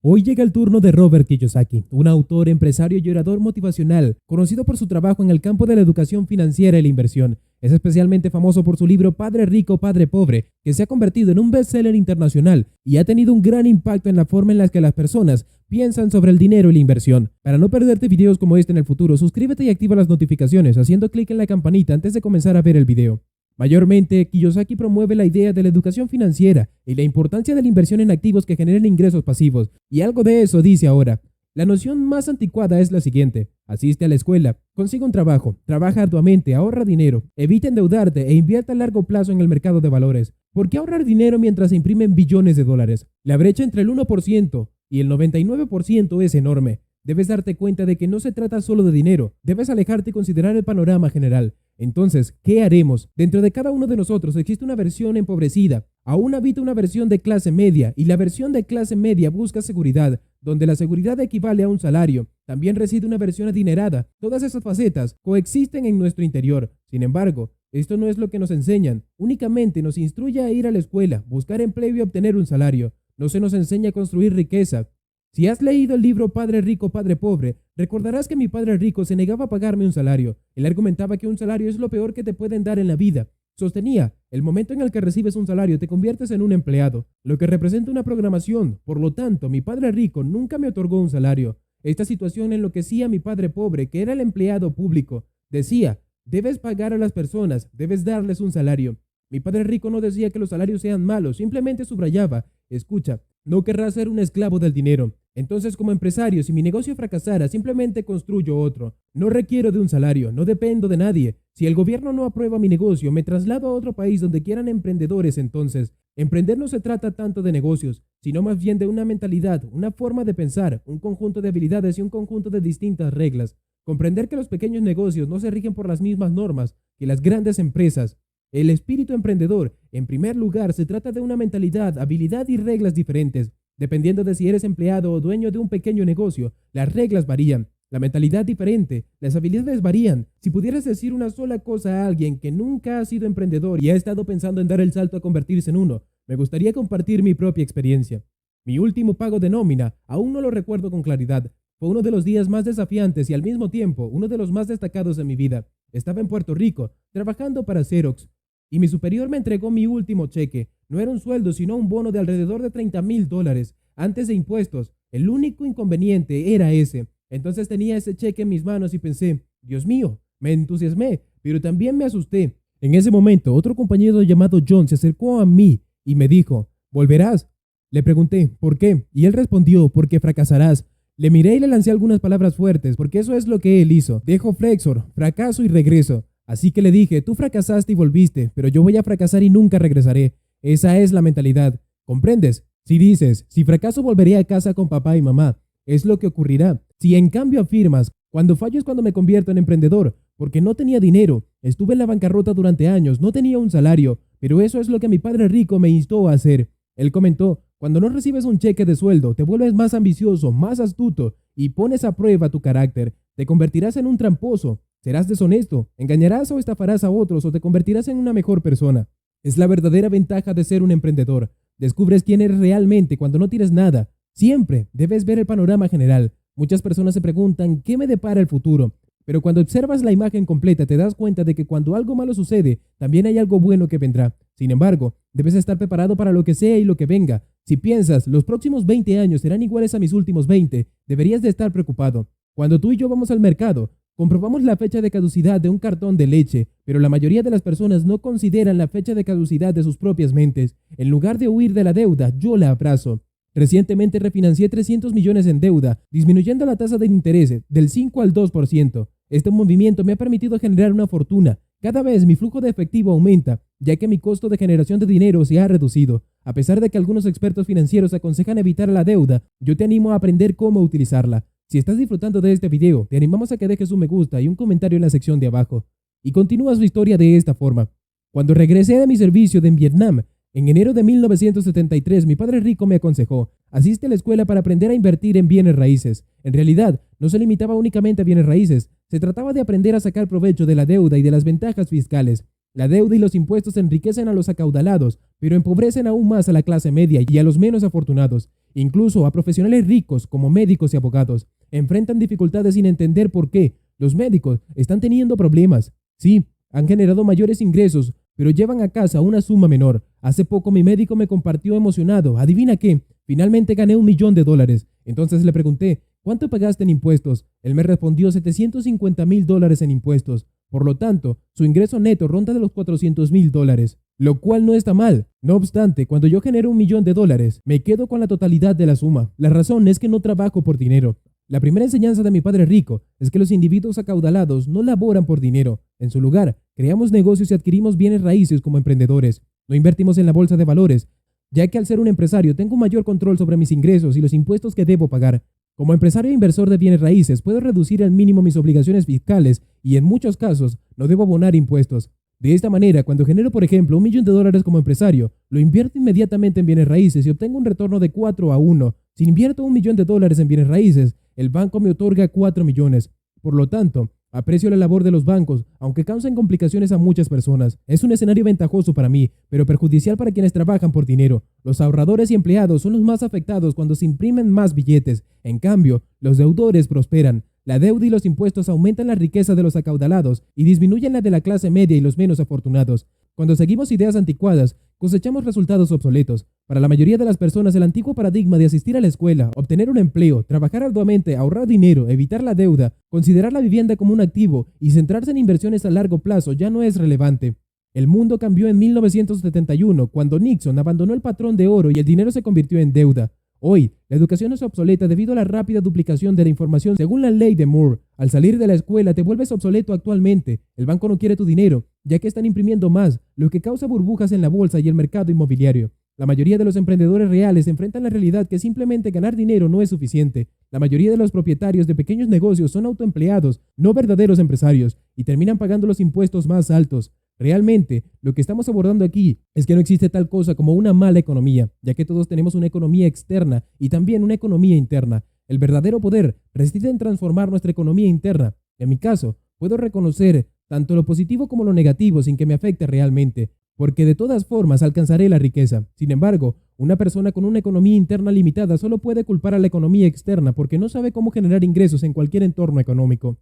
Hoy llega el turno de Robert Kiyosaki, un autor, empresario y orador motivacional, conocido por su trabajo en el campo de la educación financiera y la inversión. Es especialmente famoso por su libro Padre Rico, Padre Pobre, que se ha convertido en un bestseller internacional y ha tenido un gran impacto en la forma en la que las personas piensan sobre el dinero y la inversión. Para no perderte videos como este en el futuro, suscríbete y activa las notificaciones haciendo clic en la campanita antes de comenzar a ver el video. Mayormente, Kiyosaki promueve la idea de la educación financiera y la importancia de la inversión en activos que generen ingresos pasivos. Y algo de eso dice ahora. La noción más anticuada es la siguiente: asiste a la escuela, consiga un trabajo, trabaja arduamente, ahorra dinero, evita endeudarte e invierta a largo plazo en el mercado de valores. ¿Por qué ahorrar dinero mientras se imprimen billones de dólares? La brecha entre el 1% y el 99% es enorme. Debes darte cuenta de que no se trata solo de dinero, debes alejarte y considerar el panorama general. Entonces, ¿qué haremos? Dentro de cada uno de nosotros existe una versión empobrecida, aún habita una versión de clase media, y la versión de clase media busca seguridad, donde la seguridad equivale a un salario. También reside una versión adinerada. Todas esas facetas coexisten en nuestro interior. Sin embargo, esto no es lo que nos enseñan. Únicamente nos instruye a ir a la escuela, buscar empleo y obtener un salario. No se nos enseña a construir riqueza. Si has leído el libro Padre Rico, Padre Pobre, recordarás que mi padre rico se negaba a pagarme un salario. Él argumentaba que un salario es lo peor que te pueden dar en la vida. Sostenía, el momento en el que recibes un salario te conviertes en un empleado, lo que representa una programación. Por lo tanto, mi padre rico nunca me otorgó un salario. Esta situación enloquecía a mi padre pobre, que era el empleado público. Decía, debes pagar a las personas, debes darles un salario. Mi padre rico no decía que los salarios sean malos, simplemente subrayaba, escucha, no querrás ser un esclavo del dinero. Entonces, como empresario, si mi negocio fracasara, simplemente construyo otro. No requiero de un salario, no dependo de nadie. Si el gobierno no aprueba mi negocio, me traslado a otro país donde quieran emprendedores. Entonces, emprender no se trata tanto de negocios, sino más bien de una mentalidad, una forma de pensar, un conjunto de habilidades y un conjunto de distintas reglas. Comprender que los pequeños negocios no se rigen por las mismas normas que las grandes empresas. El espíritu emprendedor, en primer lugar, se trata de una mentalidad, habilidad y reglas diferentes. Dependiendo de si eres empleado o dueño de un pequeño negocio, las reglas varían, la mentalidad diferente, las habilidades varían. Si pudieras decir una sola cosa a alguien que nunca ha sido emprendedor y ha estado pensando en dar el salto a convertirse en uno, me gustaría compartir mi propia experiencia. Mi último pago de nómina, aún no lo recuerdo con claridad. Fue uno de los días más desafiantes y al mismo tiempo uno de los más destacados de mi vida. Estaba en Puerto Rico, trabajando para Xerox, y mi superior me entregó mi último cheque. No era un sueldo, sino un bono de alrededor de $30,000 antes de impuestos. El único inconveniente era ese. Entonces tenía ese cheque en mis manos y pensé, Dios mío, me entusiasmé, pero también me asusté. En ese momento, otro compañero llamado John se acercó a mí y me dijo, ¿volverás? Le pregunté, ¿por qué? Y él respondió, porque fracasarás. Le miré y le lancé algunas palabras fuertes, porque eso es lo que él hizo. Dejo Flexor, fracaso y regreso. Así que le dije, tú fracasaste y volviste, pero yo voy a fracasar y nunca regresaré. Esa es la mentalidad. ¿Comprendes? Si dices, si fracaso volveré a casa con papá y mamá, es lo que ocurrirá. Si en cambio afirmas, cuando fallo es cuando me convierto en emprendedor, porque no tenía dinero, estuve en la bancarrota durante años, no tenía un salario, pero eso es lo que mi padre rico me instó a hacer. Él comentó, cuando no recibes un cheque de sueldo, te vuelves más ambicioso, más astuto y pones a prueba tu carácter. Te convertirás en un tramposo, serás deshonesto, engañarás o estafarás a otros o te convertirás en una mejor persona. Es la verdadera ventaja de ser un emprendedor. Descubres quién eres realmente cuando no tienes nada. Siempre debes ver el panorama general. Muchas personas se preguntan, ¿qué me depara el futuro? Pero cuando observas la imagen completa te das cuenta de que cuando algo malo sucede, también hay algo bueno que vendrá. Sin embargo, debes estar preparado para lo que sea y lo que venga. Si piensas, los próximos 20 años serán iguales a mis últimos 20, deberías de estar preocupado. Cuando tú y yo vamos al mercado, comprobamos la fecha de caducidad de un cartón de leche, pero la mayoría de las personas no consideran la fecha de caducidad de sus propias mentes. En lugar de huir de la deuda, yo la abrazo. Recientemente refinancié 300 millones en deuda, disminuyendo la tasa de interés del 5 al 2%. Este movimiento me ha permitido generar una fortuna. Cada vez mi flujo de efectivo aumenta, ya que mi costo de generación de dinero se ha reducido. A pesar de que algunos expertos financieros aconsejan evitar la deuda, yo te animo a aprender cómo utilizarla. Si estás disfrutando de este video, te animamos a que dejes un me gusta y un comentario en la sección de abajo. Y continúa su historia de esta forma. Cuando regresé de mi servicio en Vietnam, en enero de 1973, mi padre rico me aconsejó, asiste a la escuela para aprender a invertir en bienes raíces. En realidad, no se limitaba únicamente a bienes raíces, se trataba de aprender a sacar provecho de la deuda y de las ventajas fiscales. La deuda y los impuestos enriquecen a los acaudalados, pero empobrecen aún más a la clase media y a los menos afortunados. incluso a profesionales ricos como médicos y abogados. Enfrentan dificultades sin entender por qué. Los médicos están teniendo problemas. Sí, han generado mayores ingresos, pero llevan a casa una suma menor. Hace poco mi médico me compartió emocionado. ¿Adivina qué? Finalmente gané $1.000.000. Entonces le pregunté, ¿cuánto pagaste en impuestos? Él me respondió $750,000 en impuestos. Por lo tanto, su ingreso neto ronda de los $400,000, lo cual no está mal. No obstante, cuando yo genero $1.000.000, me quedo con la totalidad de la suma. La razón es que no trabajo por dinero. La primera enseñanza de mi padre rico es que los individuos acaudalados no laboran por dinero. En su lugar, creamos negocios y adquirimos bienes raíces como emprendedores. No invertimos en la bolsa de valores, ya que al ser un empresario tengo un mayor control sobre mis ingresos y los impuestos que debo pagar. Como empresario e inversor de bienes raíces, puedo reducir al mínimo mis obligaciones fiscales y en muchos casos no debo abonar impuestos. De esta manera, cuando genero, por ejemplo, $1.000.000 como empresario, lo invierto inmediatamente en bienes raíces y obtengo un retorno de 4-1. Si invierto $1.000.000 en bienes raíces, el banco me otorga 4 millones. Por lo tanto, aprecio la labor de los bancos, aunque causen complicaciones a muchas personas. Es un escenario ventajoso para mí, pero perjudicial para quienes trabajan por dinero. Los ahorradores y empleados son los más afectados cuando se imprimen más billetes. En cambio, los deudores prosperan. La deuda y los impuestos aumentan la riqueza de los acaudalados y disminuyen la de la clase media y los menos afortunados. Cuando seguimos ideas anticuadas, cosechamos resultados obsoletos. Para la mayoría de las personas, el antiguo paradigma de asistir a la escuela, obtener un empleo, trabajar arduamente, ahorrar dinero, evitar la deuda, considerar la vivienda como un activo y centrarse en inversiones a largo plazo ya no es relevante. El mundo cambió en 1971, cuando Nixon abandonó el patrón de oro y el dinero se convirtió en deuda. Hoy, la educación es obsoleta debido a la rápida duplicación de la información según la ley de Moore. Al salir de la escuela te vuelves obsoleto actualmente. El banco no quiere tu dinero, ya que están imprimiendo más, lo que causa burbujas en la bolsa y el mercado inmobiliario. La mayoría de los emprendedores reales enfrentan la realidad que simplemente ganar dinero no es suficiente. La mayoría de los propietarios de pequeños negocios son autoempleados, no verdaderos empresarios, y terminan pagando los impuestos más altos. Realmente, lo que estamos abordando aquí es que no existe tal cosa como una mala economía, ya que todos tenemos una economía externa y también una economía interna. El verdadero poder reside en transformar nuestra economía interna. En mi caso, puedo reconocer tanto lo positivo como lo negativo sin que me afecte realmente, porque de todas formas alcanzaré la riqueza. Sin embargo, una persona con una economía interna limitada solo puede culpar a la economía externa porque no sabe cómo generar ingresos en cualquier entorno económico.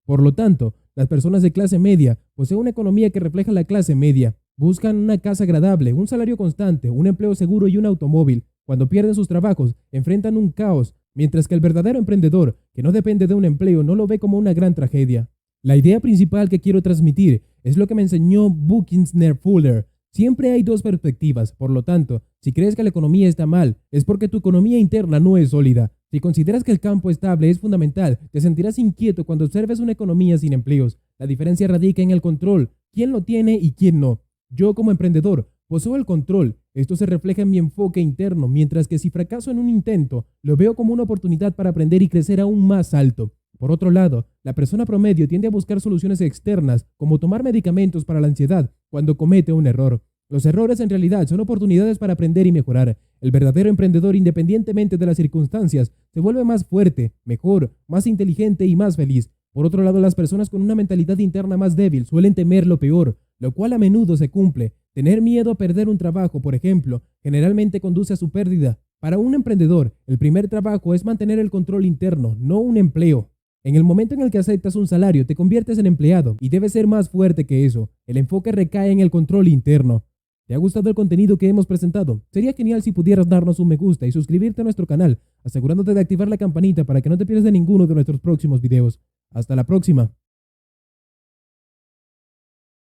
Por lo tanto, las personas de clase media poseen una economía que refleja la clase media. Buscan una casa agradable, un salario constante, un empleo seguro y un automóvil. Cuando pierden sus trabajos, enfrentan un caos, mientras que el verdadero emprendedor, que no depende de un empleo, no lo ve como una gran tragedia. La idea principal que quiero transmitir es lo que me enseñó Buckminster Fuller. Siempre hay dos perspectivas, por lo tanto, si crees que la economía está mal, es porque tu economía interna no es sólida. Si consideras que el campo estable es fundamental, te sentirás inquieto cuando observes una economía sin empleos. La diferencia radica en el control, quién lo tiene y quién no. Yo como emprendedor poseo el control. Esto se refleja en mi enfoque interno, mientras que si fracaso en un intento, lo veo como una oportunidad para aprender y crecer aún más alto. Por otro lado, la persona promedio tiende a buscar soluciones externas, como tomar medicamentos para la ansiedad, cuando comete un error. Los errores en realidad son oportunidades para aprender y mejorar. El verdadero emprendedor, independientemente de las circunstancias, se vuelve más fuerte, mejor, más inteligente y más feliz. Por otro lado, las personas con una mentalidad interna más débil suelen temer lo peor, lo cual a menudo se cumple. Tener miedo a perder un trabajo, por ejemplo, generalmente conduce a su pérdida. Para un emprendedor, el primer trabajo es mantener el control interno, no un empleo. En el momento en el que aceptas un salario, te conviertes en empleado y debes ser más fuerte que eso. El enfoque recae en el control interno. ¿Te ha gustado el contenido que hemos presentado? Sería genial si pudieras darnos un me gusta y suscribirte a nuestro canal, asegurándote de activar la campanita para que no te pierdas de ninguno de nuestros próximos videos. Hasta la próxima.